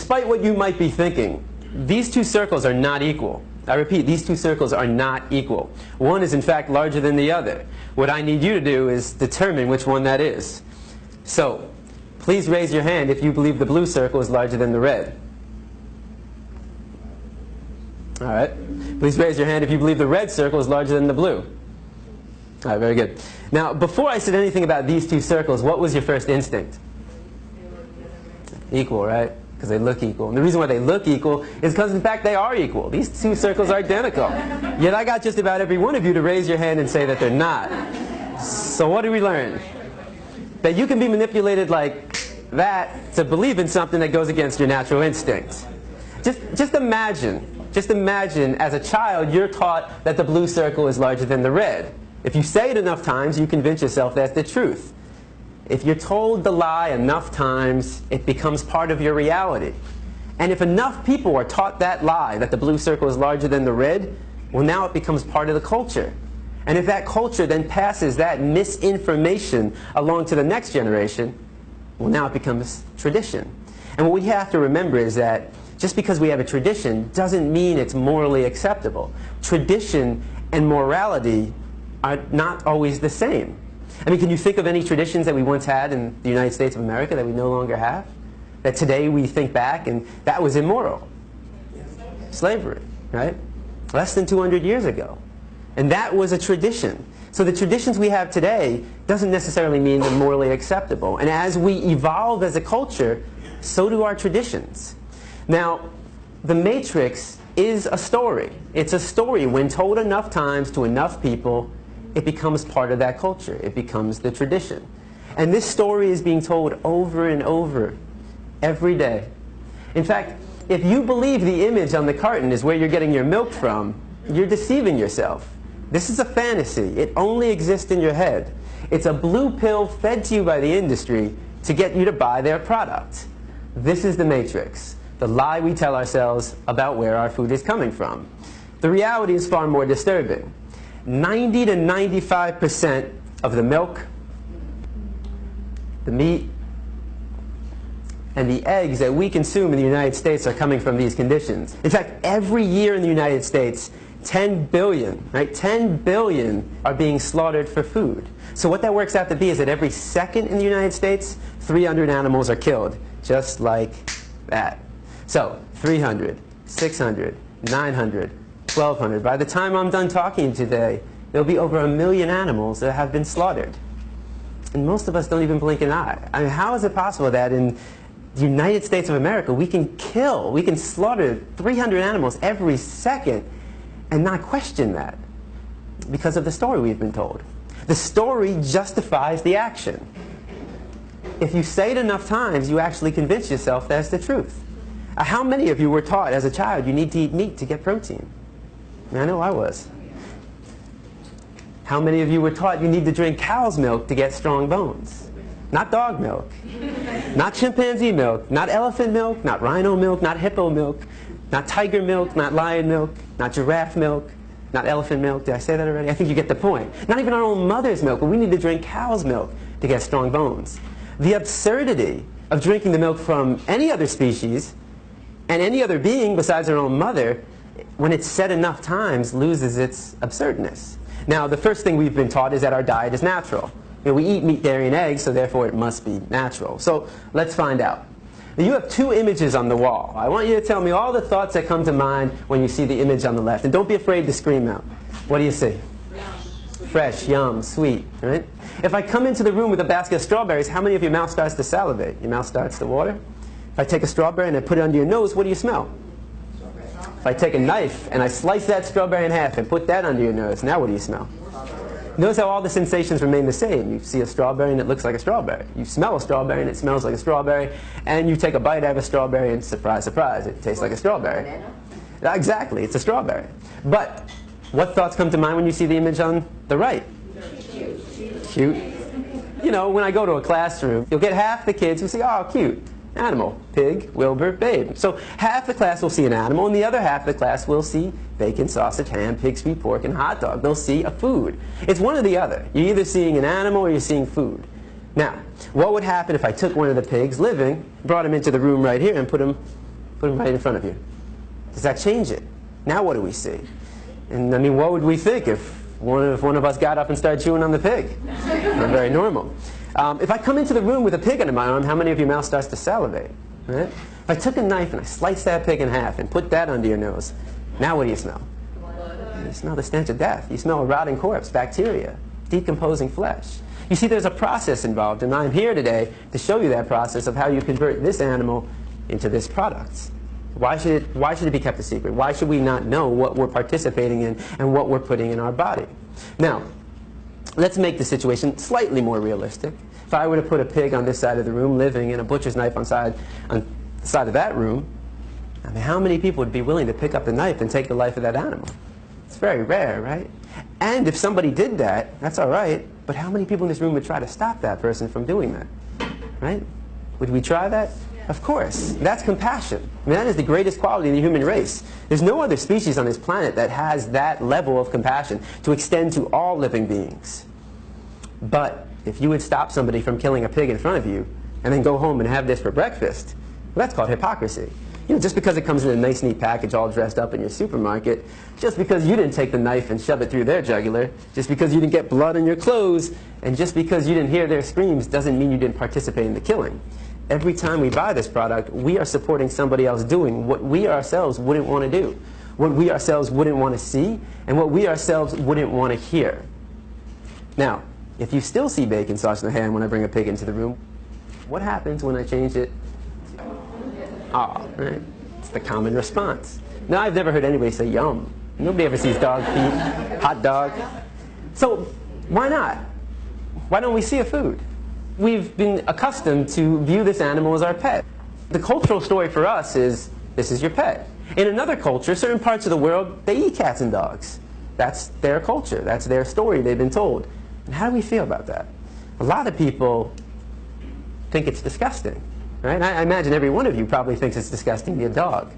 despite what you might be thinking, these two circles are not equal. I repeat, these two circles are not equal. One is in fact larger than the other. What I need you to do is determine which one that is. So, please raise your hand if you believe the blue circle is larger than the red. All right. Please raise your hand if you believe the red circle is larger than the blue. All right, very good. Now, before I said anything about these two circles, what was your first instinct? Equal, right? Because they look equal. And the reason why they look equal is because, in fact, they are equal. These two circles are identical. Yet I got just about every one of you to raise your hand and say that they're not. So what did we learn? That you can be manipulated like that to believe in something that goes against your natural instincts. Just imagine as a child you're taught that the blue circle is larger than the red. If you say it enough times, you convince yourself that's the truth. If you're told the lie enough times, it becomes part of your reality. And if enough people are taught that lie, that the blue circle is larger than the red, well, now it becomes part of the culture. And if that culture then passes that misinformation along to the next generation, well, now it becomes tradition. And what we have to remember is that just because we have a tradition doesn't mean it's morally acceptable. Tradition and morality are not always the same. I mean, can you think of any traditions that we once had in the United States of America that we no longer have? That today we think back and that was immoral? Slavery, right? Less than 200 years ago. And that was a tradition. So the traditions we have today doesn't necessarily mean they're morally acceptable. And as we evolve as a culture, so do our traditions. Now, the Matrix is a story. It's a story. When told enough times to enough people, it becomes part of that culture. It becomes the tradition. And this story is being told over and over every day. In fact, if you believe the image on the carton is where you're getting your milk from, you're deceiving yourself. This is a fantasy. It only exists in your head. It's a blue pill fed to you by the industry to get you to buy their product. This is the Matrix, the lie we tell ourselves about where our food is coming from. The reality is far more disturbing. 90 to 95% of the milk, the meat, and the eggs that we consume in the United States are coming from these conditions. In fact, every year in the United States, 10 billion, right? 10 billion are being slaughtered for food. So what that works out to be is that every second in the United States, 300 animals are killed, just like that. So 300, 600, 900, 1,200. By the time I'm done talking today, there'll be over 1 million animals that have been slaughtered. And most of us don't even blink an eye. I mean, how is it possible that in the United States of America we can slaughter 300 animals every second and not question that? Because of the story we've been told. The story justifies the action. If you say it enough times, you actually convince yourself that's the truth. How many of you were taught as a child you need to eat meat to get protein? I know I was. How many of you were taught you need to drink cow's milk to get strong bones? Not dog milk, not chimpanzee milk, not elephant milk, not rhino milk, not hippo milk, not tiger milk, not lion milk, not giraffe milk, not elephant milk. Did I say that already? I think you get the point. Not even our own mother's milk, but we need to drink cow's milk to get strong bones. The absurdity of drinking the milk from any other species and any other being besides our own mother, when it's said enough times, loses its absurdness. Now, the first thing we've been taught is that our diet is natural. You know, we eat meat, dairy, and eggs, so therefore it must be natural. So let's find out. Now, you have two images on the wall. I want you to tell me all the thoughts that come to mind when you see the image on the left. And don't be afraid to scream out. What do you see? Fresh, yum, sweet, right? If I come into the room with a basket of strawberries, how many of your mouth starts to salivate? Your mouth starts to water? If I take a strawberry and I put it under your nose, what do you smell? If I take a knife and I slice that strawberry in half and put that under your nose, now what do you smell? Notice how all the sensations remain the same. You see a strawberry and it looks like a strawberry. You smell a strawberry and it smells like a strawberry. And you take a bite out of a strawberry and surprise, surprise, it tastes like a strawberry. Exactly, it's a strawberry. But what thoughts come to mind when you see the image on the right? Cute. You know, when I go to a classroom, you'll get half the kids who say, oh, cute. Animal, pig, Wilbur, babe. So half the class will see an animal, and the other half of the class will see bacon, sausage, ham, pig, sweet pork, and hot dog. They'll see a food. It's one or the other. You're either seeing an animal or you're seeing food. Now, what would happen if I took one of the pigs living, brought him into the room right here, and put him Put them right in front of you. Does that change it? Now what do we see? And I mean, what would we think if one of us got up and started chewing on the pig? Not very normal. If I come into the room with a pig under my arm, how many of your mouth starts to salivate? Right? If I took a knife and I sliced that pig in half and put that under your nose, now what do you smell? You smell the stench of death. You smell a rotting corpse, bacteria, decomposing flesh. You see, there's a process involved, and I'm here today to show you that process of how you convert this animal into this product. Why should it be kept a secret? Why should we not know what we're participating in and what we're putting in our body? Now, let's make the situation slightly more realistic. If I were to put a pig on this side of the room living and a butcher's knife on the side of that room, I mean, how many people would be willing to pick up the knife and take the life of that animal? It's very rare, right? And if somebody did that, that's all right, but how many people in this room would try to stop that person from doing that? Right? Would we try that? Of course. That's compassion. I mean, that is the greatest quality of the human race. There's no other species on this planet that has that level of compassion to extend to all living beings. But if you would stop somebody from killing a pig in front of you and then go home and have this for breakfast, well, that's called hypocrisy. You know, just because it comes in a nice, neat package all dressed up in your supermarket, just because you didn't take the knife and shove it through their jugular, just because you didn't get blood on your clothes, and just because you didn't hear their screams doesn't mean you didn't participate in the killing. Every time we buy this product, we are supporting somebody else doing what we ourselves wouldn't want to do, what we ourselves wouldn't want to see, and what we ourselves wouldn't want to hear. Now, if you still see bacon, sausage, and ham when I bring a pig into the room, what happens when I change it? Right? It's the common response. Now, I've never heard anybody say yum. Nobody ever sees dog feet, hot dog. So why not? Why don't we see a food? We've been accustomed to view this animal as our pet. The cultural story for us is, this is your pet. In another culture, certain parts of the world, they eat cats and dogs. That's their culture. That's their story they've been told. And how do we feel about that? A lot of people think it's disgusting. Right? I imagine every one of you probably thinks it's disgusting to eat a dog.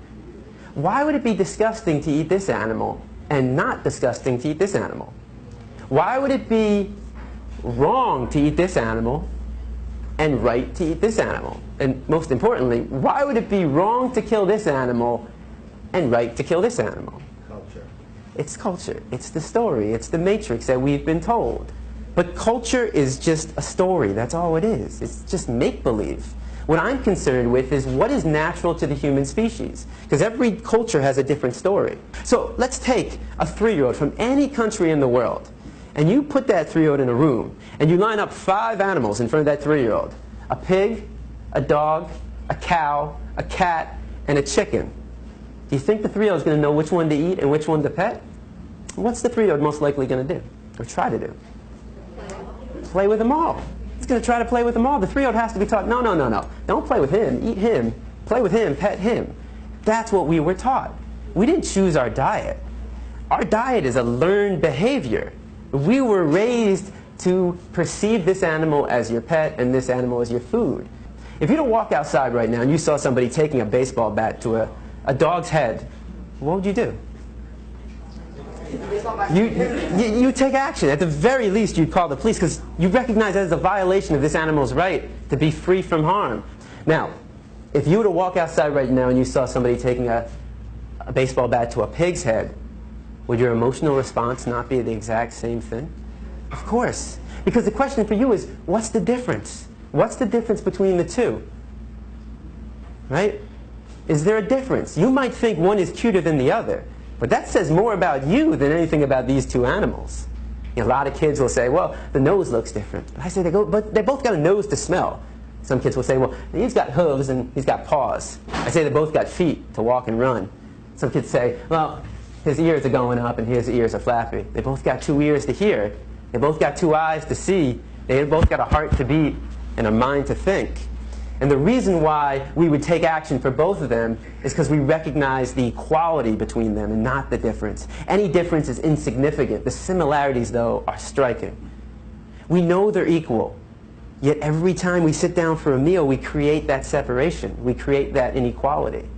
Why would it be disgusting to eat this animal and not disgusting to eat this animal? Why would it be wrong to eat this animal and right to eat this animal? And most importantly, why would it be wrong to kill this animal and right to kill this animal? Culture. It's culture. It's the story. It's the matrix that we've been told. But culture is just a story. That's all it is. It's just make-believe. What I'm concerned with is what is natural to the human species. Because every culture has a different story. So let's take a 3-year-old from any country in the world, and you put that 3-year-old in a room, and you line up 5 animals in front of that 3-year-old. A pig, a dog, a cow, a cat, and a chicken. Do you think the 3-year-old is going to know which one to eat and which one to pet? What's the 3-year-old most likely going to do, or try to do? Play with them all. It's going to try to play with them all. The 3-year-old has to be taught, no, no, no, no. Don't play with him. Eat him. Play with him. Pet him. That's what we were taught. We didn't choose our diet. Our diet is a learned behavior. We were raised to perceive this animal as your pet and this animal as your food. If you don't walk outside right now and you saw somebody taking a baseball bat to a dog's head, what would you do? You take action. At the very least, you'd call the police because you recognize that as a violation of this animal's right to be free from harm. Now, if you were to walk outside right now and you saw somebody taking a baseball bat to a pig's head, would your emotional response not be the exact same thing? Of course. Because the question for you is, what's the difference? What's the difference between the two? Right? Is there a difference? You might think one is cuter than the other. But that says more about you than anything about these 2 animals. You know, a lot of kids will say, well, the nose looks different. But I say, but they both got a nose to smell. Some kids will say, well, he's got hooves and he's got paws. I say they both got feet to walk and run. Some kids say, well, his ears are going up and his ears are flappy. They both got 2 ears to hear. They both got 2 eyes to see. They both got a heart to beat and a mind to think. And the reason why we would take action for both of them is because we recognize the equality between them and not the difference. Any difference is insignificant. The similarities, though, are striking. We know they're equal, yet every time we sit down for a meal, we create that separation. We create that inequality.